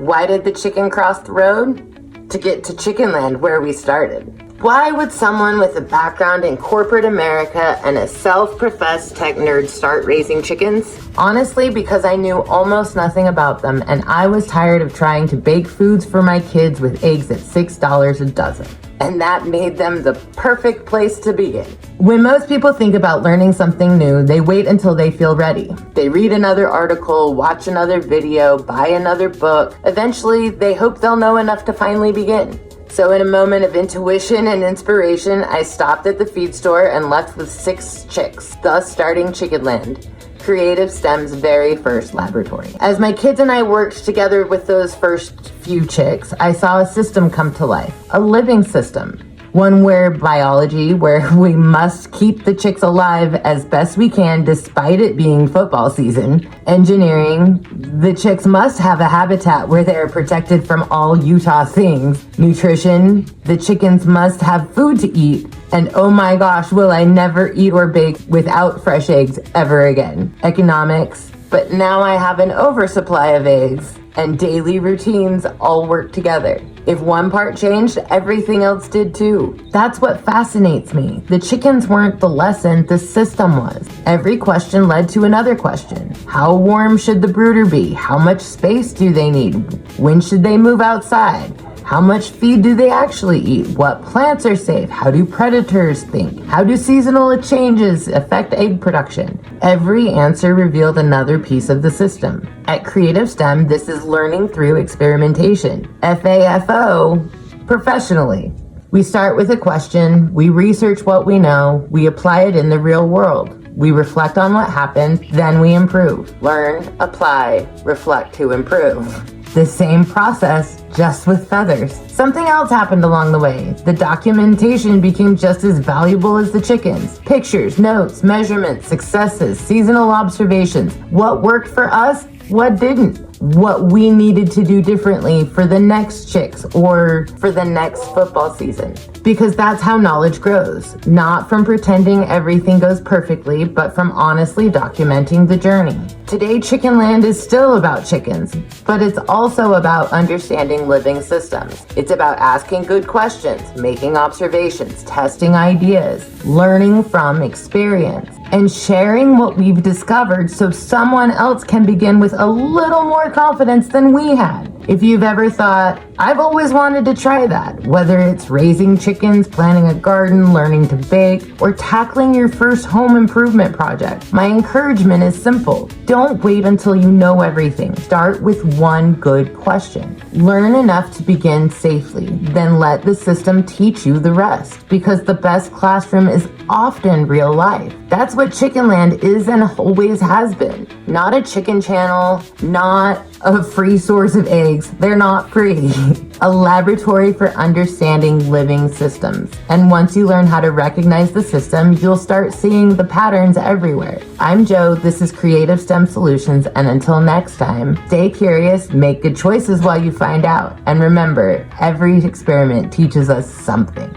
Why did the chicken cross the road? To get to Chicken Land, where we started. Why would someone with a background in corporate America and a self-professed tech nerd start raising chickens? Honestly, because I knew almost nothing about them, and I was tired of trying to bake foods for my kids with eggs at $6 a dozen. And that made them the perfect place to begin. When most people think about learning something new, they wait until they feel ready. They read another article, watch another video, buy another book. Eventually, they hope they'll know enough to finally begin. So in a moment of intuition and inspiration, I stopped at the feed store and left with 6 chicks, thus starting Chicken Land, Creative STEM's very first laboratory. As my kids and I worked together with those first few chicks, I saw a system come to life, a living system. One where we must keep the chicks alive as best we can despite it being football season. Engineering, the chicks must have a habitat where they are protected from all Utah things. Nutrition, the chickens must have food to eat. And oh my gosh, will I never eat or bake without fresh eggs ever again. Economics, but now I have an oversupply of eggs and daily routines all work together. If one part changed, everything else did too. That's what fascinates me. The chickens weren't the lesson, the system was. Every question led to another question. How warm should the brooder be? How much space do they need? When should they move outside? How much feed do they actually eat? What plants are safe? How do predators think? How do seasonal changes affect egg production? Every answer revealed another piece of the system. At Creative STEM, this is learning through experimentation. FAFO, professionally. We start with a question, we research what we know, we apply it in the real world. We reflect on what happened, then we improve. Learn, apply, reflect to improve. The same process, just with feathers. Something else happened along the way. The documentation became just as valuable as the chickens. Pictures, notes, measurements, successes, seasonal observations. What worked for us, what didn't. What we needed to do differently for the next chicks or for the next football season. Because that's how knowledge grows. Not from pretending everything goes perfectly, but from honestly documenting the journey. Today, Chicken Land is still about chickens, but it's also about understanding living systems. It's about asking good questions, making observations, testing ideas, learning from experience, and sharing what we've discovered so someone else can begin with a little more confidence than we had. If you've ever thought, I've always wanted to try that, whether it's raising chickens, planting a garden, learning to bake, or tackling your first home improvement project, my encouragement is simple. Don't wait until you know everything. Start with one good question. Learn enough to begin safely, then let the system teach you the rest, because the best classroom is often real life. That's what Chicken Land is and always has been. Not a chicken channel, not a free source of eggs. They're not free. A laboratory for understanding living systems. And once you learn how to recognize the system, you'll start seeing the patterns everywhere. I'm Jo, this is Creative STEM Solutions, and until next time, stay curious, make good choices while you find out. And remember, every experiment teaches us something.